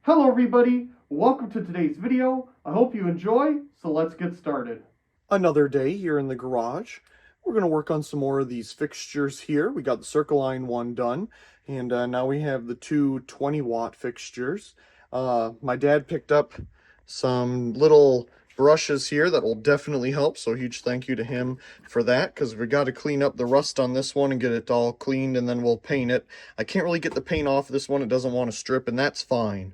Hello everybody, welcome to today's video. I hope you enjoy, so let's get started. Another day here in the garage. We're going to work on some more of these fixtures here. We got the Circle Line one done, and now we have the two 20-watt fixtures. My dad picked up some little brushes here that will definitely help, so huge thank you to him for that, because we got to clean up the rust on this one and get it all cleaned, and then we'll paint it. I can't really get the paint off this one. It doesn't want to strip, and that's fine.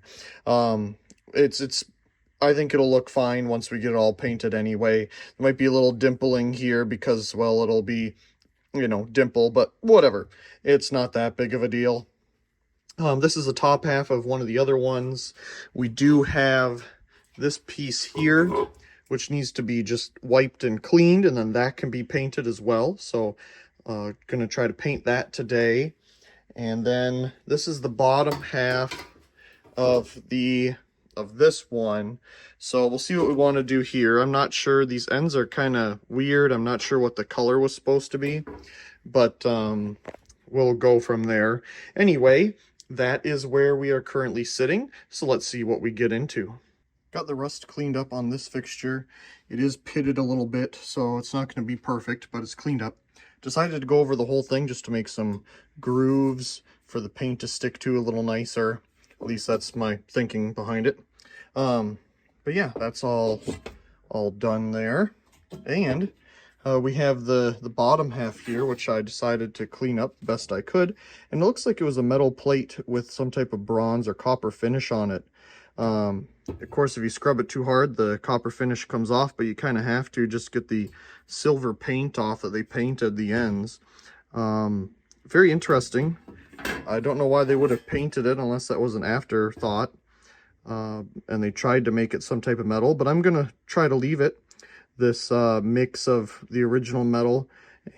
It's I think it'll look fine once we get it all painted anyway. There might be a little dimpling here because, well, it'll be, dimple, but whatever. It's not that big of a deal. This is the top half of one of the other ones. We do have this piece here, which needs to be just wiped and cleaned, and then that can be painted as well. So, gonna try to paint that today. And then this is the bottom half of this one. So we'll see what we want to do here. I'm not sure. These ends are kind of weird. I'm not sure what the color was supposed to be, but we'll go from there. Anyway, that is where we are currently sitting. So let's see what we get into. Got the rust cleaned up on this fixture. It is pitted a little bit, so it's not going to be perfect, but it's cleaned up. Decided to go over the whole thing just to make some grooves for the paint to stick to a little nicer. At least that's my thinking behind it. But yeah, that's all done there. And we have the bottom half here, which I decided to clean up the best I could. And it looks like it was a metal plate with some type of bronze or copper finish on it. Of course, if you scrub it too hard, the copper finish comes off, but you kind of have to just get the silver paint off that they painted the ends. Very interesting. I don't know why they would have painted it unless that was an afterthought. And they tried to make it some type of metal, but I'm going to try to leave it. This mix of the original metal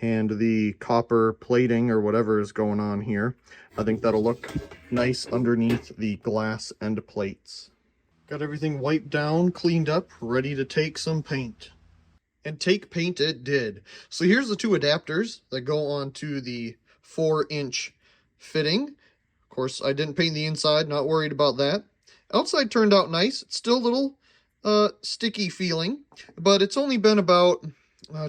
and the copper plating or whatever is going on here. I think that'll look nice underneath the glass end plates. Got everything wiped down, cleaned up, ready to take some paint. And take paint it did. So here's the two adapters that go onto the 4-inch fitting. Of course, I didn't paint the inside, not worried about that. Outside turned out nice. It's still a little sticky feeling, but it's only been about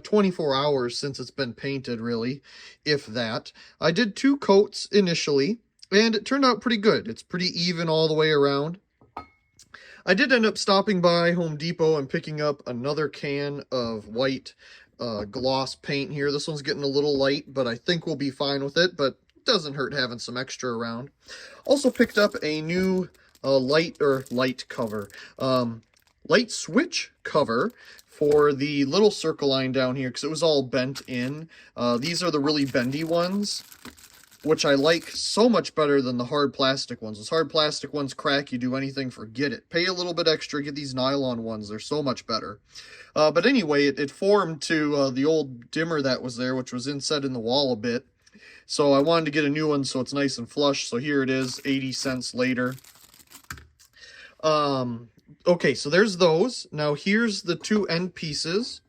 24 hours since it's been painted, really, if that. I did 2 coats initially, and it turned out pretty good. It's pretty even all the way around. I did end up stopping by Home Depot and picking up another can of white gloss paint here. This one's getting a little light, but I think we'll be fine with it, but it doesn't hurt having some extra around. Also picked up a new light switch cover for the little Circle Line down here, because it was all bent in. These are the really bendy ones, which I like so much better than the hard plastic ones. Those hard plastic ones crack, you do anything, forget it. Pay a little bit extra, get these nylon ones, they're so much better. But anyway, it formed to the old dimmer that was there, which was inset in the wall a bit. So I wanted to get a new one so it's nice and flush, so here it is, 80 cents later. Okay, so there's those. Now here's the 2 end pieces.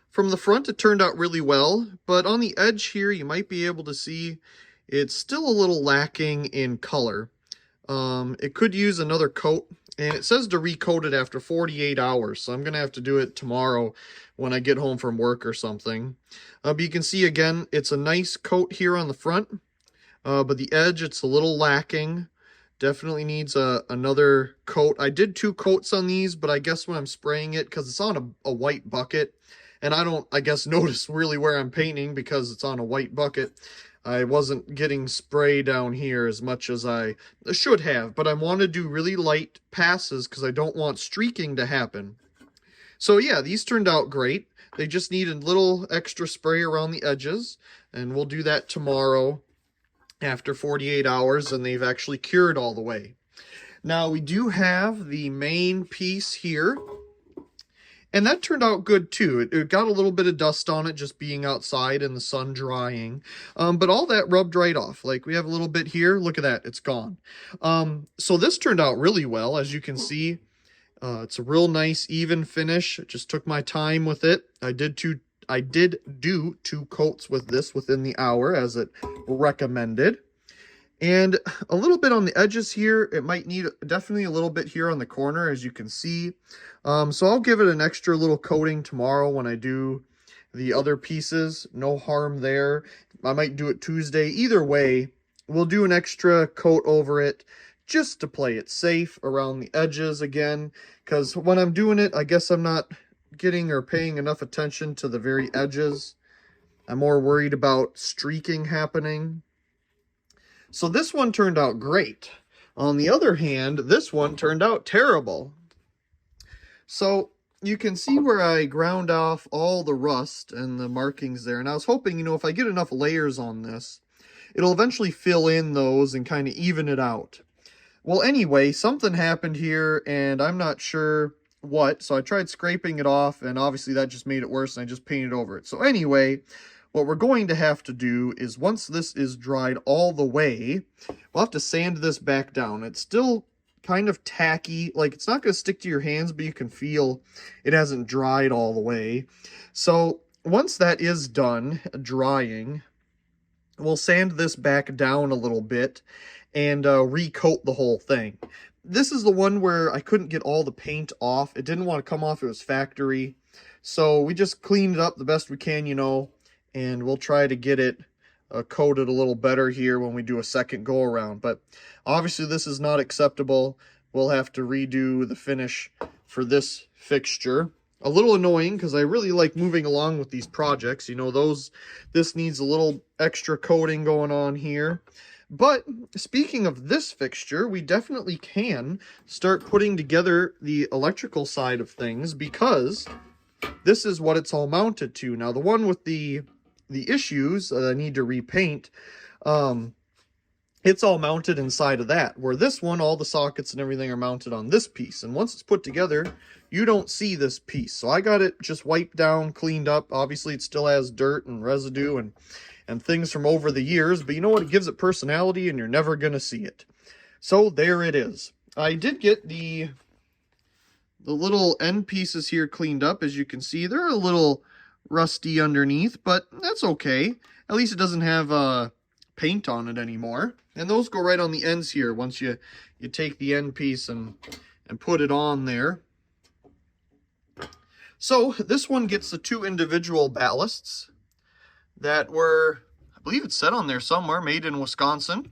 From the front, it turned out really well, but on the edge here, you might be able to see it's still a little lacking in color. It could use another coat, and it says to recoat it after 48 hours, so I'm going to have to do it tomorrow when I get home from work or something. But you can see, again, it's a nice coat here on the front, but the edge, it's a little lacking. Definitely needs another coat. I did 2 coats on these, but I guess when I'm spraying it, because it's on a white bucket, and I don't, I guess, notice really where I'm painting because it's on a white bucket, I wasn't getting spray down here as much as I should have, but I want to do really light passes because I don't want streaking to happen. So yeah, these turned out great. They just need a little extra spray around the edges, and we'll do that tomorrow after 48 hours, and they've actually cured all the way. Now, we do have the main piece here, and that turned out good too. It got a little bit of dust on it just being outside and the sun drying, but all that rubbed right off. Like, we have a little bit here, look at that, it's gone. So this turned out really well, as you can see. It's a real nice even finish. It just took my time with it. I did do 2 coats with this within the hour as it recommended. And a little bit on the edges here. It might need definitely a little bit here on the corner, as you can see. So I'll give it an extra little coating tomorrow when I do the other pieces. No harm there. I might do it Tuesday. Either way, we'll do an extra coat over it just to play it safe around the edges again. Because when I'm doing it, I guess I'm not getting or paying enough attention to the very edges. I'm more worried about streaking happening. So this one turned out great. On the other hand, this one turned out terrible. So you can see where I ground off all the rust and the markings there. And I was hoping, if I get enough layers on this, it'll eventually fill in those and kind of even it out. Well, anyway, something happened here and I'm not sure what. So I tried scraping it off and obviously that just made it worse and I just painted over it. So anyway, what we're going to have to do is once this is dried all the way, we'll have to sand this back down. It's still kind of tacky, like it's not going to stick to your hands, but you can feel it hasn't dried all the way. So once that is done drying, we'll sand this back down a little bit and recoat the whole thing. This is the one where I couldn't get all the paint off. It didn't want to come off. It was factory. So we just cleaned it up the best we can, and we'll try to get it coated a little better here when we do a second go around. But obviously this is not acceptable. We'll have to redo the finish for this fixture. A little annoying because I really like moving along with these projects. This needs a little extra coating going on here. But speaking of this fixture, we definitely can start putting together the electrical side of things because this is what it's all mounted to. Now, the one with the issues that I need to repaint, it's all mounted inside of that, where this one, all the sockets and everything are mounted on this piece. And once it's put together, you don't see this piece. So I got it just wiped down, cleaned up. Obviously, it still has dirt and residue and things from over the years, but you know what? It gives it personality and you're never going to see it. So there it is. I did get the little end pieces here cleaned up. As you can see, they're a little rusty underneath, but that's okay. At least it doesn't have paint on it anymore. And those go right on the ends here once you take the end piece and put it on there. So this one gets the two individual ballasts that were, I believe it said on there somewhere, made in Wisconsin.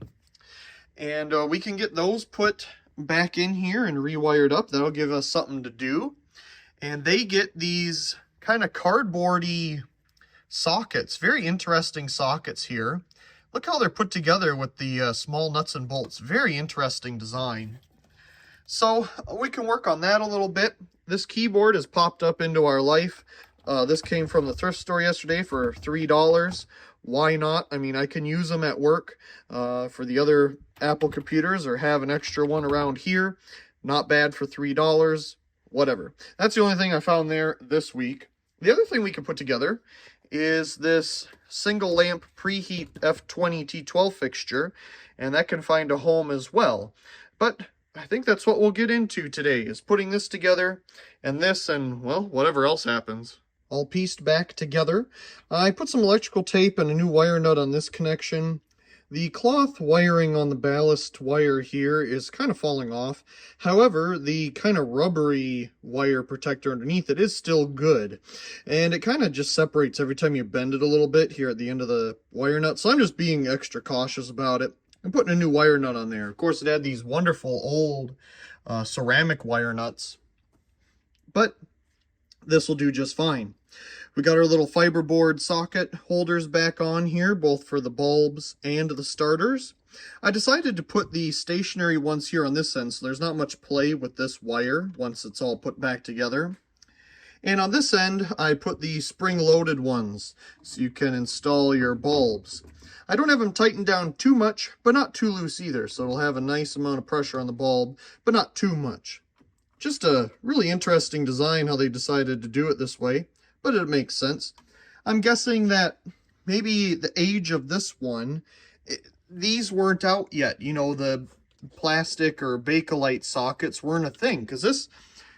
And we can get those put back in here and rewired up. That'll give us something to do. And they get these kind of cardboardy sockets, very interesting sockets here. Look how they're put together with the small nuts and bolts. Very interesting design. So we can work on that a little bit. This keyboard has popped up into our life. This came from the thrift store yesterday for $3. Why not? I mean, I can use them at work for the other Apple computers or have an extra one around here. Not bad for $3. Whatever. That's the only thing I found there this week. The other thing we can put together is this single lamp preheat F20 T12 fixture, and that can find a home as well. But I think that's what we'll get into today, is putting this together and this and, well, whatever else happens. All pieced back together. I put some electrical tape and a new wire nut on this connection. The cloth wiring on the ballast wire here is kind of falling off. However, the kind of rubbery wire protector underneath it is still good. And it kind of just separates every time you bend it a little bit here at the end of the wire nut. So I'm just being extra cautious about it. I'm putting a new wire nut on there. Of course, it had these wonderful old ceramic wire nuts. But this will do just fine. We got our little fiberboard socket holders back on here, both for the bulbs and the starters. I decided to put the stationary ones here on this end, so there's not much play with this wire once it's all put back together. And on this end, I put the spring-loaded ones, so you can install your bulbs. I don't have them tightened down too much, but not too loose either, so it'll have a nice amount of pressure on the bulb, but not too much. Just a really interesting design how they decided to do it this way. But it makes sense. I'm guessing that maybe the age of this one, these weren't out yet. You know, the plastic or Bakelite sockets weren't a thing, because this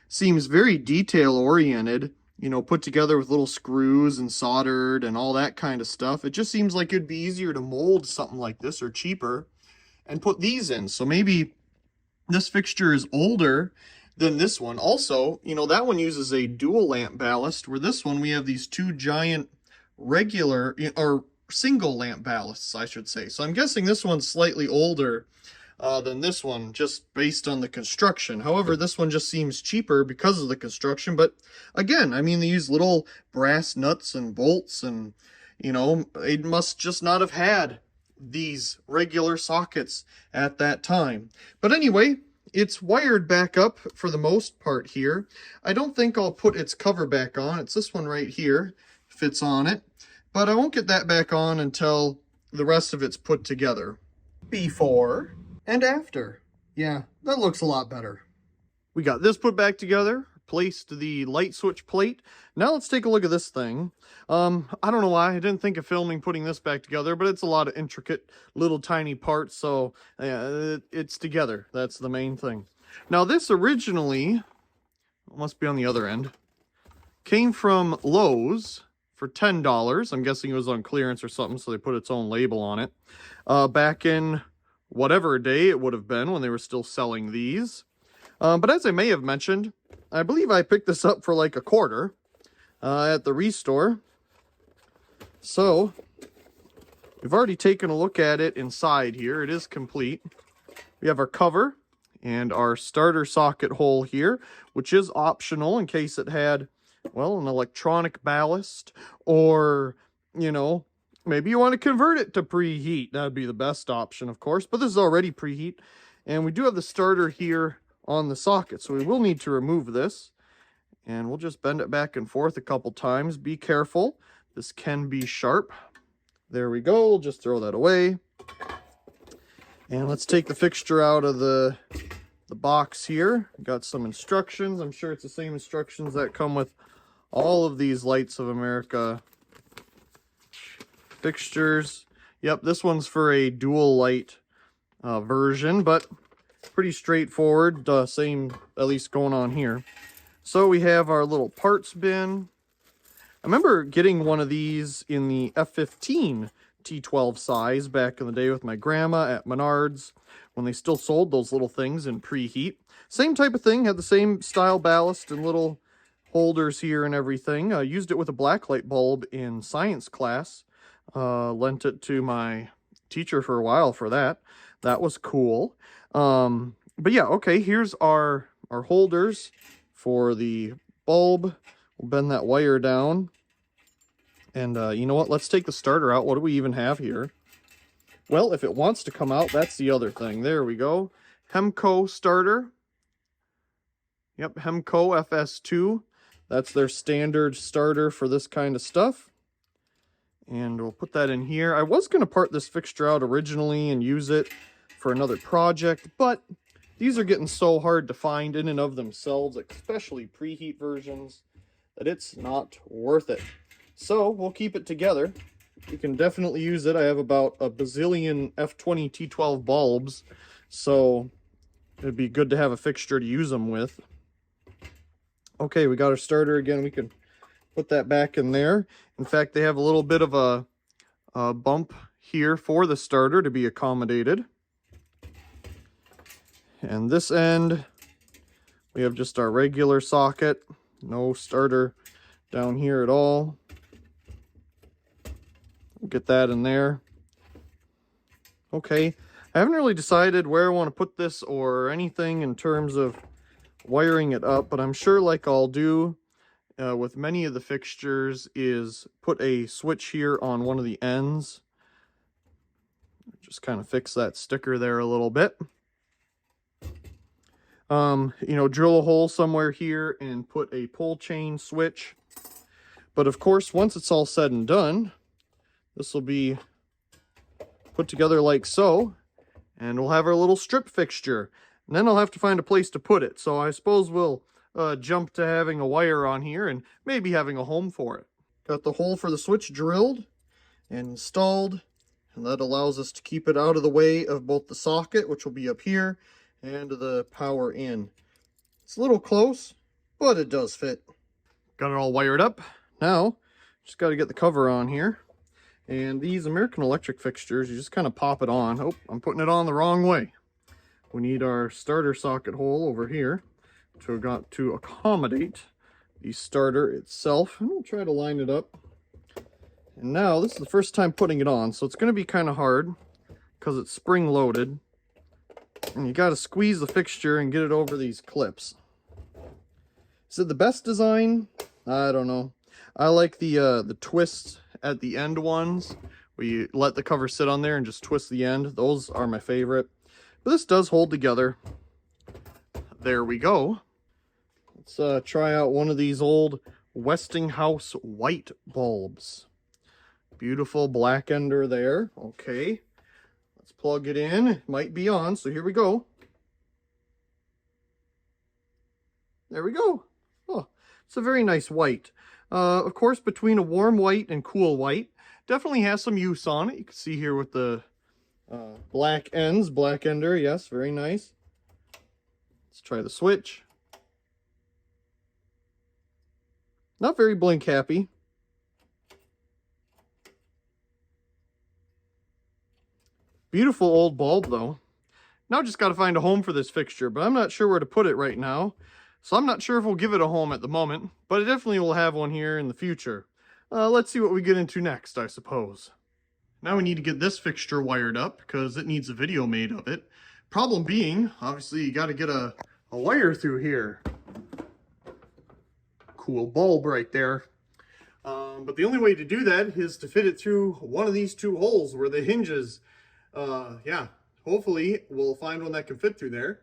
seems very detail-oriented, you know, put together with little screws and soldered and all that kind of stuff. It just seems like it'd be easier to mold something like this, or cheaper, and put these in. So maybe this fixture is older than this one. Also, you know, that one uses a dual lamp ballast, where this one we have these two giant regular or single lamp ballasts, I should say. So I'm guessing this one's slightly older than this one, just based on the construction. However, this one just seems cheaper because of the construction. But again, I mean, they use little brass nuts and bolts, and you know, it must just not have had these regular sockets at that time. But anyway, it's wired back up for the most part here. I don't think I'll put its cover back on. It's this one right here, fits on it. But I won't get that back on until the rest of it's put together. Before and after. Yeah, that looks a lot better. We got this put back together, placed the light switch plate. Now let's take a look at this thing. I don't know why I didn't think of filming putting this back together, but it's a lot of intricate little tiny parts, so yeah, it's together. That's the main thing. Now this originally, must be on the other end, came from Lowe's for $10. I'm guessing it was on clearance or something, so they put its own label on it. Back in whatever day it would have been when they were still selling these. But as I may have mentioned, I believe I picked this up for like a quarter at the restore. So we've already taken a look at it inside here. It is complete. We have our cover and our starter socket hole here, which is optional in case it had, well, an electronic ballast, or, you know, maybe you want to convert it to preheat. That'd be the best option, of course, but this is already preheat. And we do have the starter here on the socket, so we will need to remove this. And we'll just bend it back and forth a couple times. Be careful. This can be sharp. There we go. We'll just throw that away. And let's take the fixture out of the box here. Got some instructions. I'm sure it's the same instructions that come with all of these Lights of America fixtures. Yep, this one's for a dual light version, but pretty straightforward. Same, at least, going on here. So we have our little parts bin. I remember getting one of these in the F15 T12 size back in the day with my grandma at Menards, when they still sold those little things in preheat. Same type of thing, had the same style ballast and little holders here and everything. Used it with a blacklight bulb in science class. Lent it to my teacher for a while for that. That was cool. But yeah, okay, here's our holders for the bulb. We'll bend that wire down. And you know what? Let's take the starter out. What do we even have here? Well, if it wants to come out, that's the other thing. There we go. Hemco starter. Yep, Hemco FS2. That's their standard starter for this kind of stuff. And we'll put that in here. I was going to part this fixture out originally and use it for another project, but these are getting so hard to find in and of themselves, especially preheat versions, that it's not worth it. So we'll keep it together. You can definitely use it. I have about a bazillion F20 T12 bulbs, so it'd be good to have a fixture to use them with. Okay, we got our starter again. We can put that back in there. In fact, they have a little bit of a bump here for the starter to be accommodated. And this end, we have just our regular socket. No starter down here at all. Get that in there. Okay, I haven't really decided where I want to put this or anything in terms of wiring it up, but I'm sure, like I'll do with many of the fixtures, is put a switch here on one of the ends. Just kind of fix that sticker there a little bit. You know, drill a hole somewhere here and put a pull chain switch. But of course, once it's all said and done, this will be put together like so, and we'll have our little strip fixture. And then I'll have to find a place to put it. So I suppose we'll jump to having a wire on here and maybe having a home for it. Got the hole for the switch drilled and installed, and that allows us to keep it out of the way of both the socket, which will be up here, and the power in. It's a little close, but it does fit. Got it all wired up. Now, just got to get the cover on here. And these American Electric fixtures, you just kind of pop it on. Oh, I'm putting it on the wrong way. We need our starter socket hole over here to accommodate the starter itself. And we'll try to line it up. And now this is the first time putting it on, so it's going to be kind of hard because it's spring loaded. And you got to squeeze the fixture and get it over these clips. Is it the best design? I don't know. I like the twists at the end ones, where you let the cover sit on there and just twist the end. Those are my favorite. But this does hold together. There we go. Let's try out one of these old Westinghouse white bulbs. Beautiful black ender there. Okay. Let's plug it in. It might be on, so here we go. There we go. Oh, it's a very nice white. Of course, between a warm white and cool white, definitely has some use on it. You can see here with the black ends, black ender, yes, very nice. Let's try the switch. Not very blink happy. Beautiful old bulb though. Now just got to find a home for this fixture, but I'm not sure where to put it right now. So I'm not sure if we'll give it a home at the moment, but it definitely will have one here in the future. Let's see what we get into next, I suppose. Now we need to get this fixture wired up because it needs a video made of it. Problem being, obviously you got to get a wire through here. Cool bulb right there. But the only way to do that is to fit it through one of these two holes where the hinges, yeah, hopefully we'll find one that can fit through there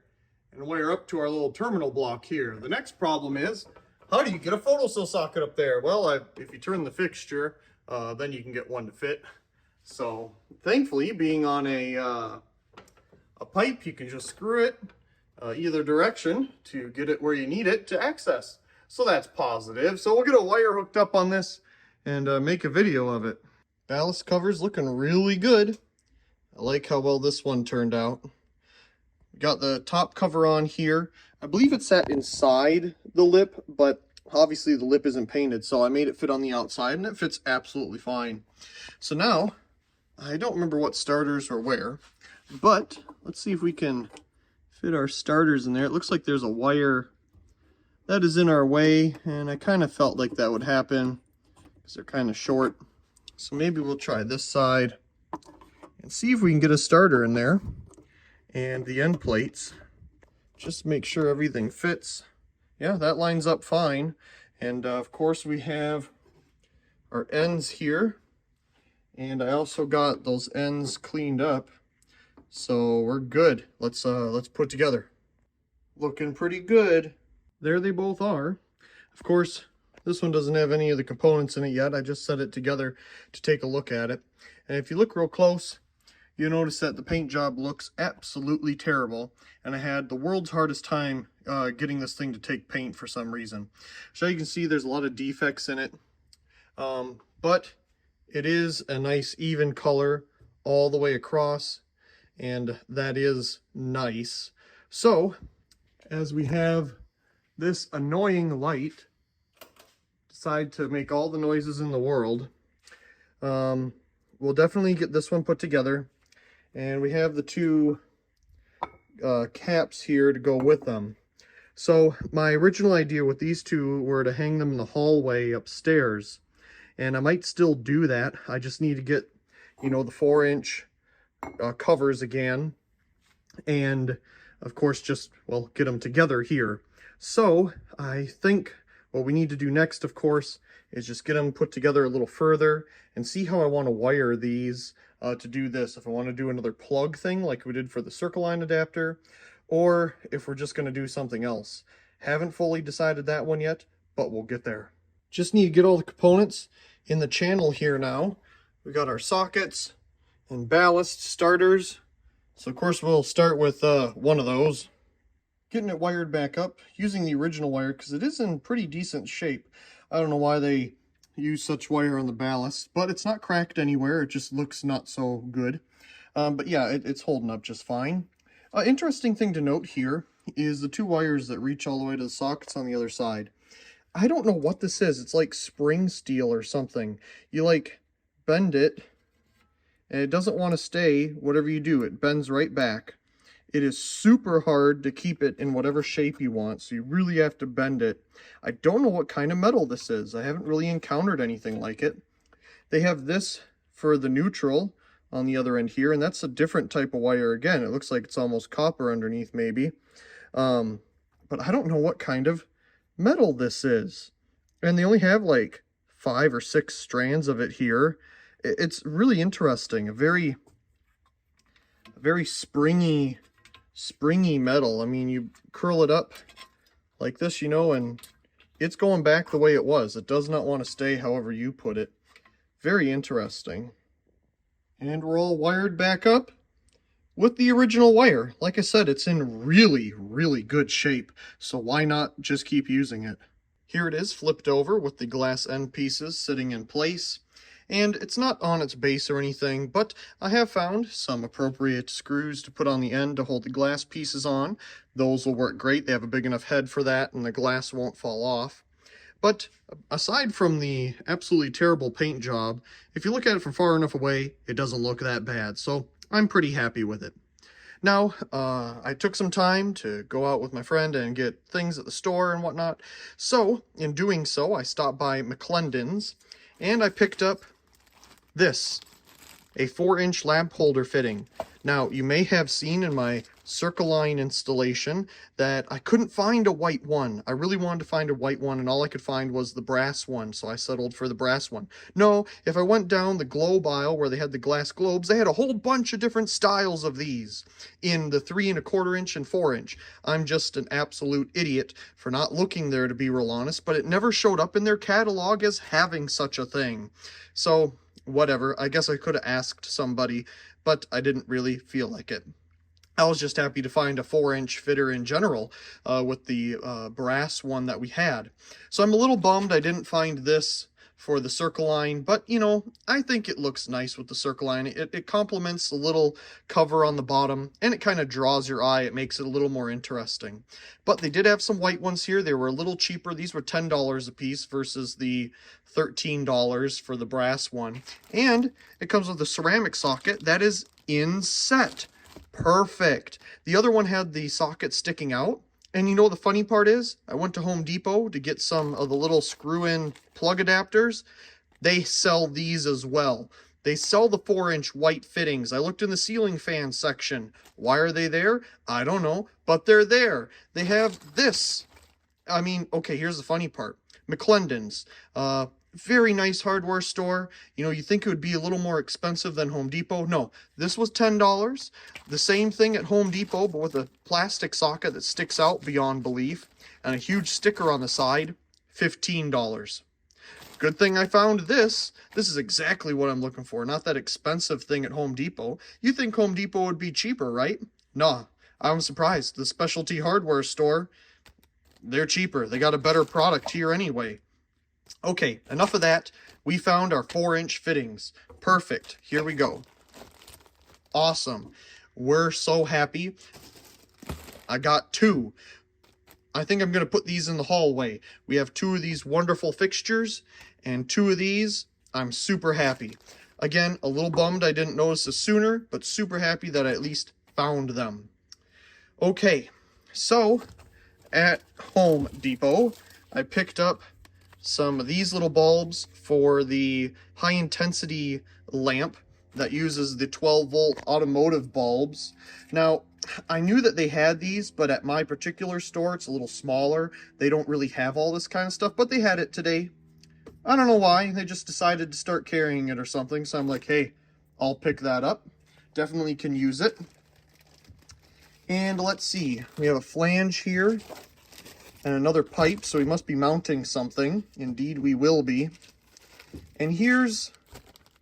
and wire up to our little terminal block here. The next problem is, how do you get a photocell socket up there? Well, if you turn the fixture, then you can get one to fit. So thankfully, being on a pipe, you can just screw it either direction to get it where you need it to access. So that's positive. So we'll get a wire hooked up on this and make a video of it. Ballast cover's looking really good. I like how well this one turned out. Got the top cover on here. I believe it sat inside the lip, but obviously the lip isn't painted, so I made it fit on the outside, and it fits absolutely fine. So now, I don't remember what starters are where, but let's see if we can fit our starters in there. It looks like there's a wire that is in our way, and I kind of felt like that would happen because they're kind of short. So maybe we'll try this side and see if we can get a starter in there. And the end plates, just make sure everything fits. Yeah, that lines up fine. And of course we have our ends here, and I also got those ends cleaned up, so we're good. Let's put it together. Looking pretty good. There they both are. Of course, this one doesn't have any of the components in it yet. I just set it together to take a look at it. And if you look real close, you notice that the paint job looks absolutely terrible, and I had the world's hardest time getting this thing to take paint for some reason. So you can see there's a lot of defects in it, but it is a nice even color all the way across, and that is nice. So as we have this annoying light decide to make all the noises in the world, we'll definitely get this one put together. And we have the two caps here to go with them. So my original idea with these two were to hang them in the hallway upstairs. And I might still do that. I just need to get, you know, the 4-inch covers again. And of course, just, well, get them together here. So I think what we need to do next, of course, is just get them put together a little further and see how I want to wire these to do this. If I want to do another plug thing like we did for the circle line adapter, or if we're just going to do something else. Haven't fully decided that one yet, but we'll get there. Just need to get all the components in the channel here now. We got our sockets and ballast starters. So of course we'll start with one of those. Getting it wired back up using the original wire because it is in pretty decent shape. I don't know why they use such wire on the ballast, but it's not cracked anywhere. It just looks not so good. But yeah, it's holding up just fine. Interesting thing to note here is the two wires that reach all the way to the sockets on the other side. I don't know what this is. It's like spring steel or something. You like bend it and it doesn't want to stay. Whatever you do, it bends right back. It is super hard to keep it in whatever shape you want, so you really have to bend it. I don't know what kind of metal this is. I haven't really encountered anything like it. They have this for the neutral on the other end here, and that's a different type of wire again. It looks like it's almost copper underneath maybe. But I don't know what kind of metal this is. And they only have like 5 or 6 strands of it here. It's really interesting. A very springy metal. I mean, you curl it up like this, you know, and it's going back the way it was. It does not want to stay however you put it. Very interesting. And we're all wired back up with the original wire. Like I said, it's in really, really good shape, so why not just keep using it? Here it is flipped over with the glass end pieces sitting in place. And it's not on its base or anything, but I have found some appropriate screws to put on the end to hold the glass pieces on. Those will work great. They have a big enough head for that, and the glass won't fall off. But aside from the absolutely terrible paint job, if you look at it from far enough away, it doesn't look that bad. So I'm pretty happy with it. Now, I took some time to go out with my friend and get things at the store and whatnot. So, in doing so, I stopped by McClendon's, and I picked up this, a 4-inch lamp holder fitting. Now, you may have seen in my Circle-Line installation that I couldn't find a white one. I really wanted to find a white one, and all I could find was the brass one, so I settled for the brass one. No, if I went down the globe aisle where they had the glass globes, they had a whole bunch of different styles of these in the 3 1/4 inch and 4-inch. I'm just an absolute idiot for not looking there, to be real honest, but it never showed up in their catalog as having such a thing. So, whatever, I guess I could have asked somebody, but I didn't really feel like it. I was just happy to find a 4-inch fitter in general with the brass one that we had. So I'm a little bummed I didn't find this for the Circle-Line, but you know, I think it looks nice with the Circle-Line. It complements the little cover on the bottom, and it kind of draws your eye. It makes it a little more interesting. But they did have some white ones here. They were a little cheaper. These were $10 a piece versus the $13 for the brass one. And it comes with a ceramic socket that is inset. Perfect. The other one had the socket sticking out. And you know what the funny part is? I went to Home Depot to get some of the little screw-in plug adapters. They sell these as well. They sell the 4-inch white fittings. I looked in the ceiling fan section. Why are they there? I don't know, but they're there. They have this. I mean, okay, here's the funny part. McClendon's. Very nice hardware store. You know, you think it would be a little more expensive than Home Depot. No, this was $10. The same thing at Home Depot, but with a plastic socket that sticks out beyond belief, and a huge sticker on the side, $15. Good thing I found this. This is exactly what I'm looking for, not that expensive thing at Home Depot. You think Home Depot would be cheaper, right? Nah, I'm surprised. The specialty hardware store, they're cheaper. They got a better product here anyway. Okay, enough of that. We found our 4-inch fittings. Perfect. Here we go. Awesome. We're so happy. I got 2. I think I'm going to put these in the hallway. We have 2 of these wonderful fixtures and 2 of these. I'm super happy. Again, a little bummed I didn't notice this sooner, but super happy that I at least found them. Okay, so at Home Depot, I picked up some of these little bulbs for the high intensity lamp that uses the 12-volt automotive bulbs. Now, I knew that they had these, but at my particular store, it's a little smaller. They don't really have all this kind of stuff, but they had it today. I don't know why. They just decided to start carrying it or something, so I'm like, hey, I'll pick that up. Definitely can use it. And let's see. We have a flange here and another pipe, so we must be mounting something. Indeed, we will be. And here's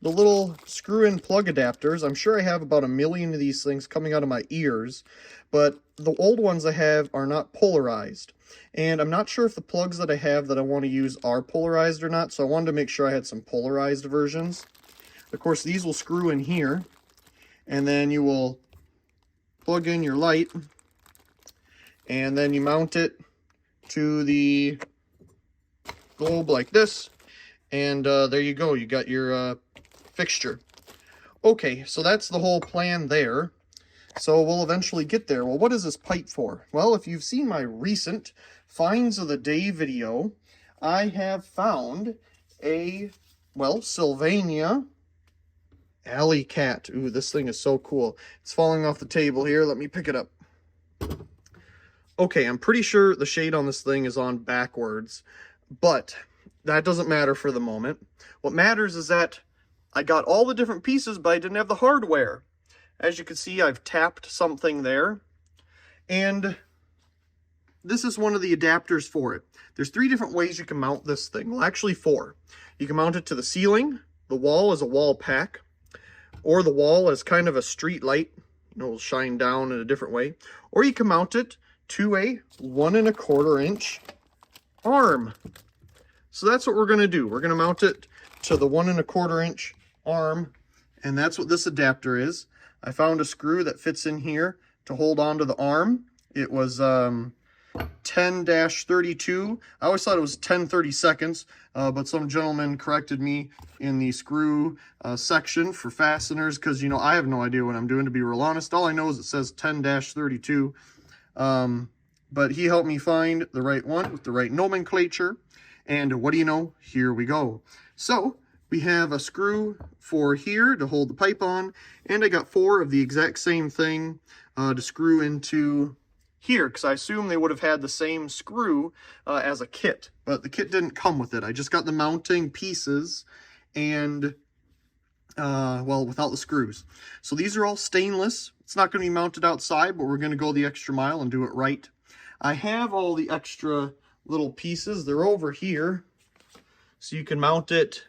the little screw-in plug adapters. I'm sure I have about 1 million of these things coming out of my ears, but the old ones I have are not polarized. And I'm not sure if the plugs that I have that I want to use are polarized or not, so I wanted to make sure I had some polarized versions. Of course, these will screw in here, and then you will plug in your light, and then you mount it to the globe like this, and there you go. You got your fixture. Okay, so that's the whole plan there. So we'll eventually get there. Well, what is this pipe for? Well, if you've seen my recent Finds of the Day video, I have found a, well, Sylvania alley cat. Ooh, this thing is so cool. It's falling off the table here. Let me pick it up. Okay, I'm pretty sure the shade on this thing is on backwards, but that doesn't matter for the moment. What matters is that I got all the different pieces, but I didn't have the hardware. As you can see, I've tapped something there, and this is one of the adapters for it. There's 3 different ways you can mount this thing. Well, actually 4. You can mount it to the ceiling, the wall as a wall pack, or the wall as kind of a street light. It'll shine down in a different way. Or you can mount it to a 1 1/4 inch arm. So that's what we're going to do. We're going to mount it to the 1 1/4 inch arm, and that's what this adapter is. I found a screw that fits in here to hold on to the arm. It was 10-32. I always thought it was 10/32, but some gentleman corrected me in the screw section for fasteners, because, you know, I have no idea what I'm doing, to be real honest. All I know is it says 10-32. But he helped me find the right one with the right nomenclature. And what do you know? Here we go. So we have a screw for here to hold the pipe on, and I got 4 of the exact same thing to screw into here, because I assume they would have had the same screw as a kit, but the kit didn't come with it. I just got the mounting pieces and well, without the screws. So these are all stainless. It's not going to be mounted outside, but we're going to go the extra mile and do it right. I have all the extra little pieces. They're over here, so you can mount it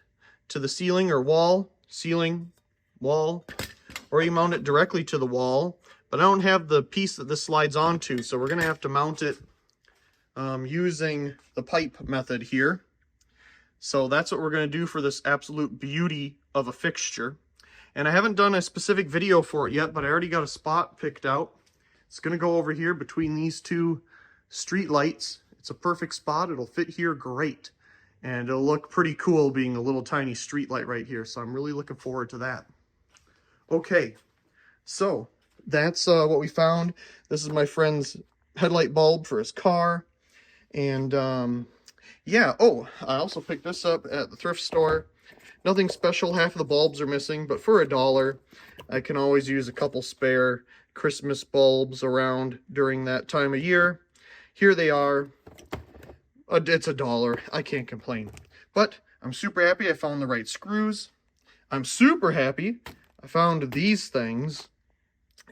to the ceiling or wall, ceiling, wall, or you mount it directly to the wall. But I don't have the piece that this slides onto, so we're going to have to mount it using the pipe method here. So that's what we're going to do for this absolute beauty of a fixture. And I haven't done a specific video for it yet, but I already got a spot picked out. It's going to go over here between these 2 street lights. It's a perfect spot. It'll fit here great. And it'll look pretty cool being a little tiny street light right here. So I'm really looking forward to that. Okay, so that's what we found. This is my friend's headlight bulb for his car. And yeah, oh, I also picked this up at the thrift store. Nothing special, half of the bulbs are missing, but for $1, I can always use a couple spare Christmas bulbs around during that time of year. Here they are. It's $1. I can't complain. But I'm super happy I found the right screws. I'm super happy I found these things.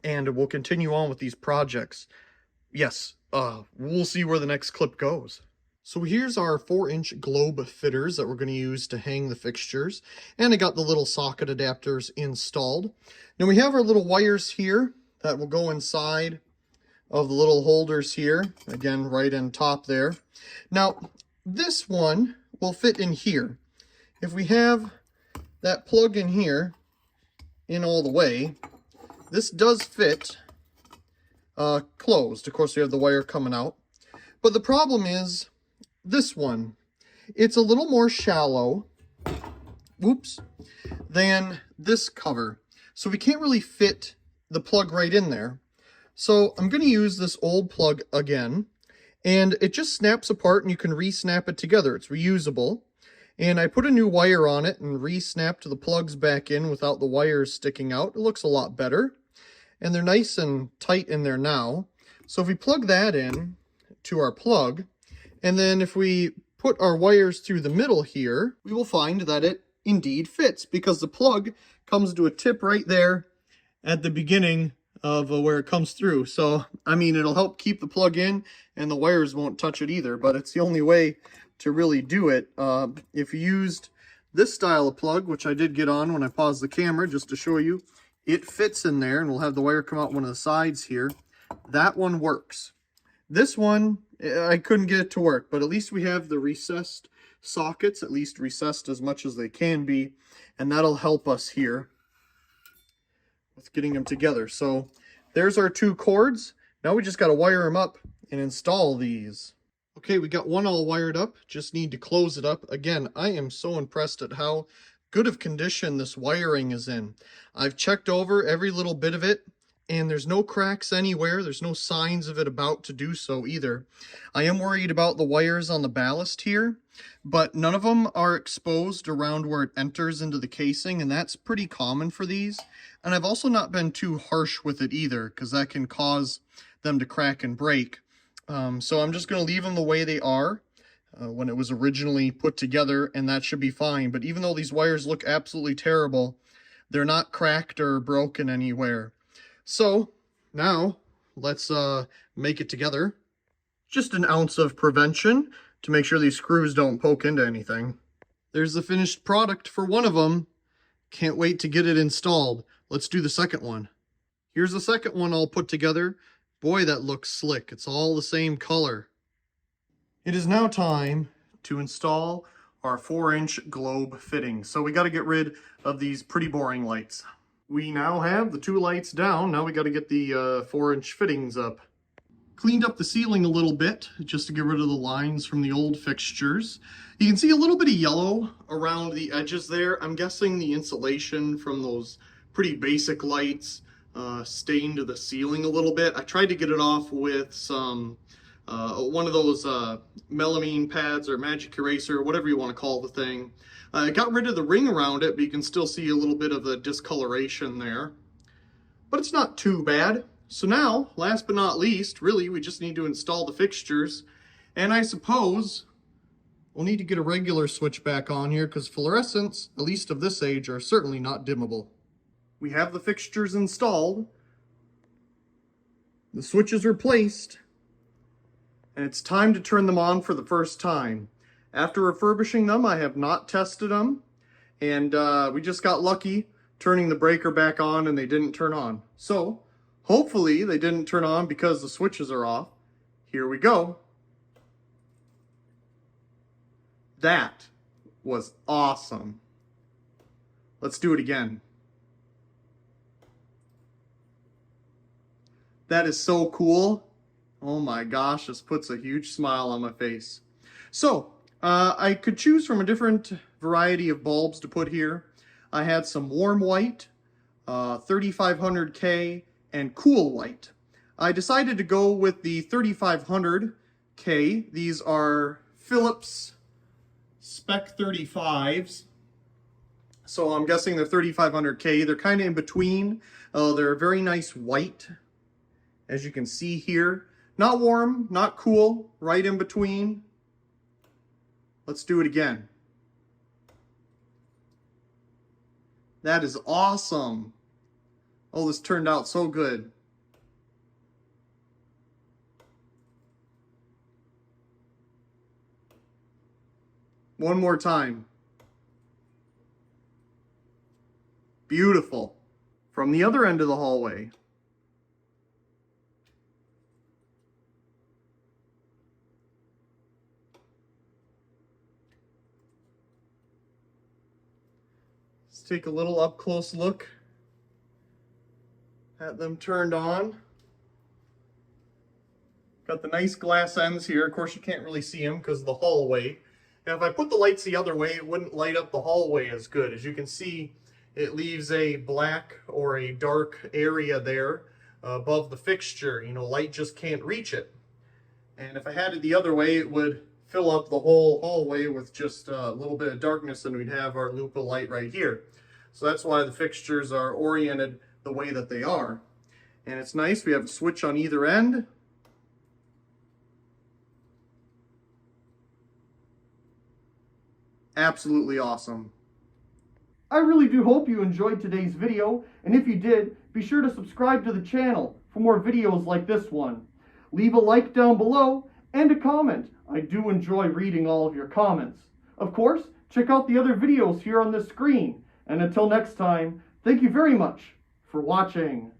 And we'll continue on with these projects. Yes, we'll see where the next clip goes. So here's our 4-inch globe fitters that we're going to use to hang the fixtures. And I got the little socket adapters installed. Now we have our little wires here that will go inside of the little holders here. Again, right in top there. Now, this one will fit in here. If we have that plug in here, in all the way, this does fit closed. Of course, we have the wire coming out. But the problem is, this one, it's a little more shallow, whoops, than this cover. So we can't really fit the plug right in there. So I'm going to use this old plug again, and it just snaps apart and you can re-snap it together. It's reusable. And I put a new wire on it and re-snapped the plugs back in without the wires sticking out. It looks a lot better. And they're nice and tight in there now. So if we plug that in to our plug, and then if we put our wires through the middle here, we will find that it indeed fits, because the plug comes to a tip right there at the beginning of where it comes through. So, I mean, it'll help keep the plug in, and the wires won't touch it either, but it's the only way to really do it. If you used this style of plug, which I did get on when I paused the camera just to show you, it fits in there, and we'll have the wire come out one of the sides here. That one works. This one, I couldn't get it to work, but at least we have the recessed sockets, at least recessed as much as they can be, and that'll help us here with getting them together. So there's our 2 cords. Now we just got to wire them up and install these. Okay, we got one all wired up. Just need to close it up. Again, I am so impressed at how good of condition this wiring is in. I've checked over every little bit of it, and there's no cracks anywhere. There's no signs of it about to do so either. I am worried about the wires on the ballast here, but none of them are exposed around where it enters into the casing, and that's pretty common for these. And I've also not been too harsh with it either, because that can cause them to crack and break. So I'm just going to leave them the way they are when it was originally put together, and that should be fine. But even though these wires look absolutely terrible, they're not cracked or broken anywhere. So now let's make it together. Just an ounce of prevention to make sure these screws don't poke into anything. There's the finished product for one of them. Can't wait to get it installed. Let's do the second one. Here's the second one all put together. Boy, that looks slick. It's all the same color. It is now time to install our 4-inch globe fitting. So we got to get rid of these pretty boring lights. We now have the 2 lights down. Now we got to get the 4-inch fittings up. Cleaned up the ceiling a little bit just to get rid of the lines from the old fixtures. You can see a little bit of yellow around the edges there. I'm guessing the insulation from those pretty basic lights stained the ceiling a little bit. I tried to get it off with some one of those melamine pads or magic eraser, whatever you want to call the thing. I got rid of the ring around it, but you can still see a little bit of the discoloration there. But it's not too bad. So now, last but not least, really, we just need to install the fixtures. And I suppose we'll need to get a regular switch back on here, because fluorescents, at least of this age, are certainly not dimmable. We have the fixtures installed. The switches are placed. And it's time to turn them on for the first time. After refurbishing them, I have not tested them. And we just got lucky turning the breaker back on and they didn't turn on. So, hopefully they didn't turn on because the switches are off. Here we go. That was awesome. Let's do it again. That is so cool. Oh my gosh, this puts a huge smile on my face. So, I could choose from a different variety of bulbs to put here. I had some warm white, 3500K, and cool white. I decided to go with the 3500K. These are Philips Spec 35s. So I'm guessing they're 3500K. They're kind of in between. They're a very nice white, as you can see here. Not warm, not cool, right in between. Let's do it again. That is awesome. Oh, this turned out so good. One more time. Beautiful. From the other end of the hallway. Let's take a little up close look at them turned on. Got the nice glass ends here. Of course, you can't really see them because of the hallway. Now, if I put the lights the other way, it wouldn't light up the hallway as good. As you can see, it leaves a black or a dark area there above the fixture. You know, light just can't reach it. And if I had it the other way, it would fill up the whole hallway with just a little bit of darkness, and we'd have our loop of light right here. So that's why the fixtures are oriented the way that they are. And it's nice, we have a switch on either end. Absolutely awesome. I really do hope you enjoyed today's video, and if you did, be sure to subscribe to the channel for more videos like this one. Leave a like down below and a comment. I do enjoy reading all of your comments. Of course, check out the other videos here on the screen. And until next time, thank you very much for watching.